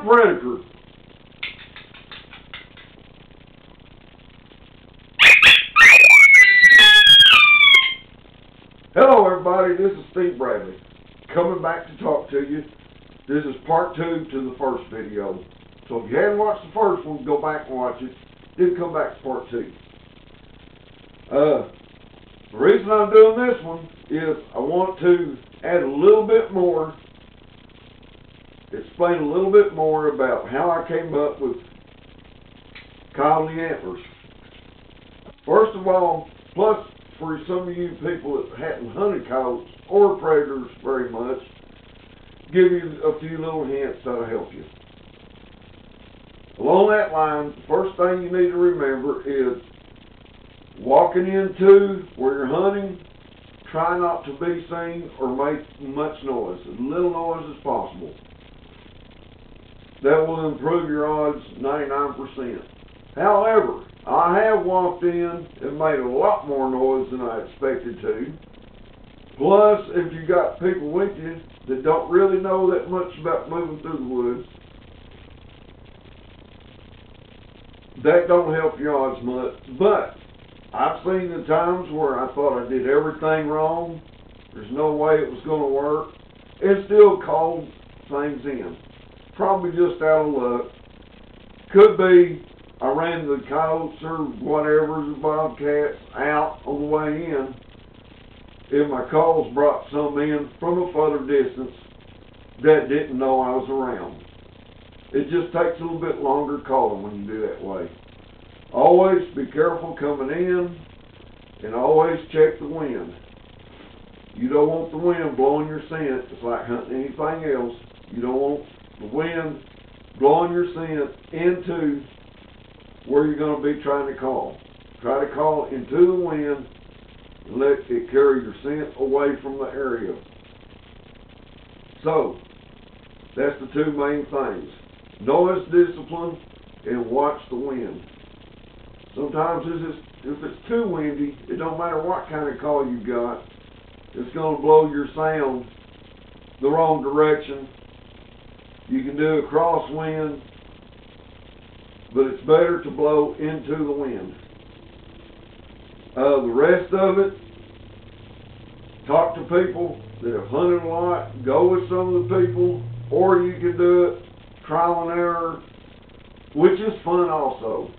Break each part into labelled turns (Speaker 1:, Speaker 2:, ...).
Speaker 1: predator. Hello everybody, this is Steve Bradley, coming back to talk to you. This is part 2 to the first video. So if you haven't watched the first one, go back and watch it. Then come back to part 2. The reason I'm doing this one is I want to add a little bit more, explain a little bit more about how I came up with Coyote Antlers. First of all, plus for some of you people that hadn't hunted coyotes or predators very much, give you a few little hints that'll help you. Along that line, the first thing you need to remember is walking into where you're hunting, try not to be seen or make much noise, as little noise as possible. That will improve your odds 99%. However, I have walked in and made a lot more noise than I expected to. Plus, if you got people with you that don't really know that much about moving through the woods, that don't help your odds much. But I've seen the times where I thought I did everything wrong, there's no way it was going to work, and still called things in. Probably just out of luck. Could be I ran the coyotes or whatever, the bobcats, out on the way in, and my calls brought some in from a further distance that didn't know I was around. It just takes a little bit longer calling when you do that way. Always be careful coming in, and always check the wind. You don't want the wind blowing your scent. It's like hunting anything else. You don't want the wind blowing your scent into where you're going to be trying to call. Try to call into the wind and let it carry your scent away from the area. So, that's the two main things. Noise discipline and watch the wind. Sometimes if it's too windy, it don't matter what kind of call you got, it's going to blow your sound the wrong direction. You can do a crosswind, but it's better to blow into the wind. The rest of it, talk to people that have hunted a lot, go with some of the people, or you can do it trial and error, which is fun also.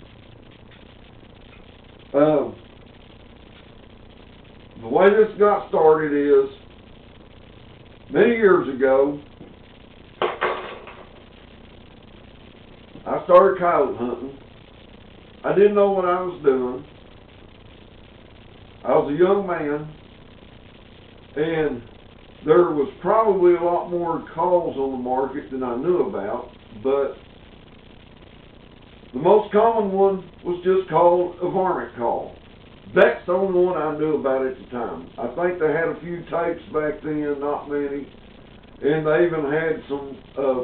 Speaker 1: The way this got started is, many years ago, I started coyote hunting. I didn't know what I was doing. I was a young man, and there was probably a lot more calls on the market than I knew about, but the most common one was just called a varmint call. That's the only one I knew about at the time. I think they had a few tapes back then, not many. And they even had some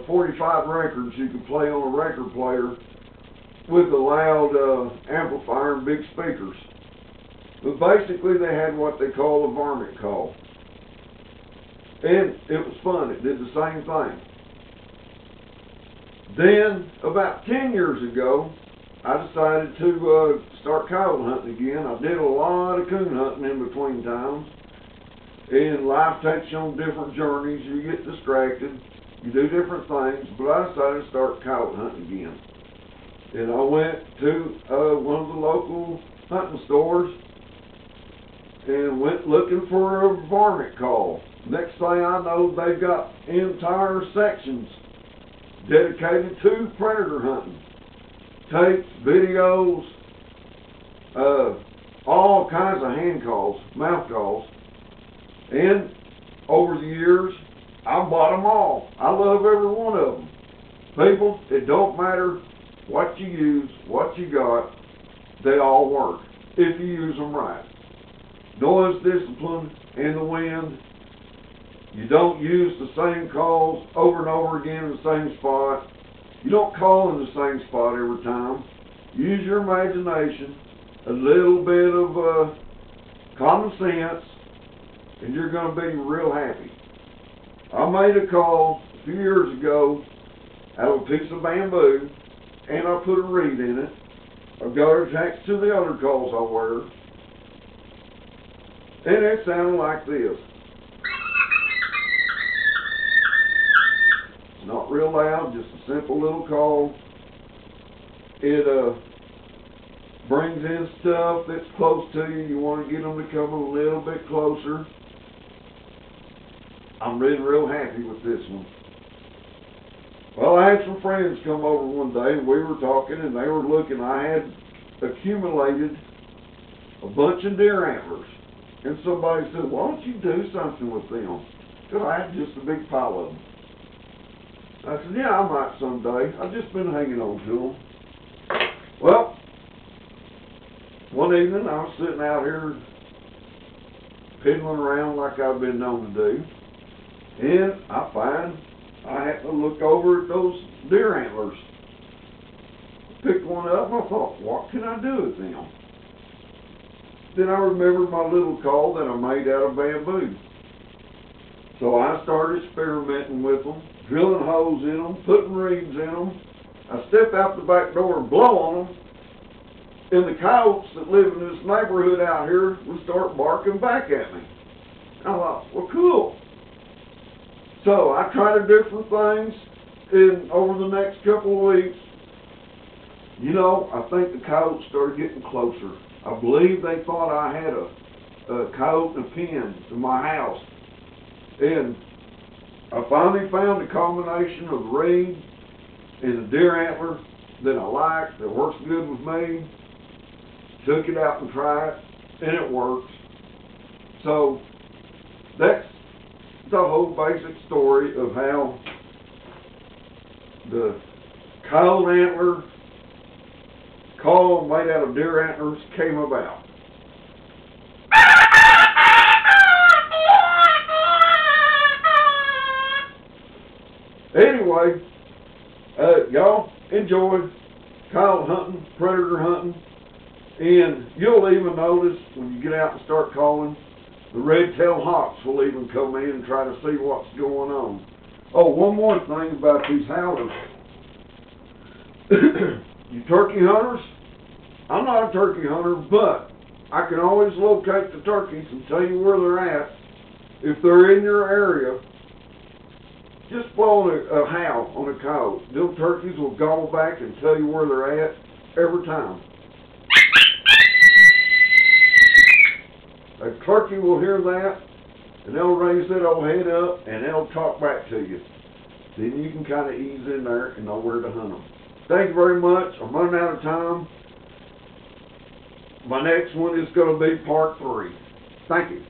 Speaker 1: 45 records you could play on a record player with a loud amplifier and big speakers. But basically they had what they call a varmint call. And it was fun. It did the same thing. Then, about 10 years ago, I decided to start coyote hunting again. I did a lot of coon hunting in between times. And life takes you on different journeys. You get distracted. You do different things. But I decided to start coyote hunting again. And I went to one of the local hunting stores and went looking for a varmint call. Next thing I know, they've got entire sections dedicated to predator hunting. Tapes, videos, all kinds of hand calls, mouth calls. And over the years, I bought them all. I love every one of them. People, it don't matter what you use, what you got, they all work if you use them right. Noise discipline and the wind. You don't use the same calls over and over again in the same spot. You don't call in the same spot every time. Use your imagination, a little bit of common sense, and you're going to be real happy. I made a call a few years ago out of a piece of bamboo, and I put a reed in it. I've got it attached to the other calls I wear. And it sounded like this. Not real loud, just a simple little call. It brings in stuff that's close to you. You want to get them to come a little bit closer. I'm really real happy with this one. Well, I had some friends come over one day and we were talking and they were looking. I had accumulated a bunch of deer antlers. And somebody said, why don't you do something with them? Because I had just a big pile of them. I said, yeah, I might someday. I've just been hanging on to them. Well, one evening I was sitting out here piddling around like I've been known to do. And I find I happened to look over at those deer antlers. Picked one up and I thought, what can I do with them? Then I remembered my little call that I made out of bamboo. So I started experimenting with them, drilling holes in them, putting reeds in them. I step out the back door and blow on them. And the coyotes that live in this neighborhood out here would start barking back at me. I thought, well, cool. So I tried different things, and over the next couple of weeks, you know, I think the coyotes started getting closer. I believe they thought I had a coyote in a pen in my house. And I finally found a combination of the reed and the deer antler that I like, that works good with me. Took it out and tried it, and it works. So that's the whole basic story of how the coyote antler call made out of deer antlers came about. Anyway, y'all enjoy coyote hunting, predator hunting, and you'll even notice when you get out and start calling, the red-tailed hawks will even come in and try to see what's going on. Oh, one more thing about these howlers. You turkey hunters, I'm not a turkey hunter, but I can always locate the turkeys and tell you where they're at. If they're in your area, just blow a howl on a coyote. Them turkeys will gobble back and tell you where they're at every time. A turkey will hear that, and they'll raise that old head up, and they'll talk back to you. Then you can kind of ease in there and know where to hunt them. Thank you very much. I'm running out of time. My next one is going to be part 3. Thank you.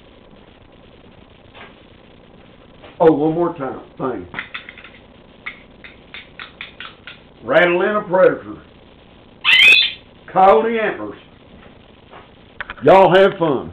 Speaker 1: Oh, one more time. Thing. Rattle in a predator. Coyote Antlers. Y'all have fun.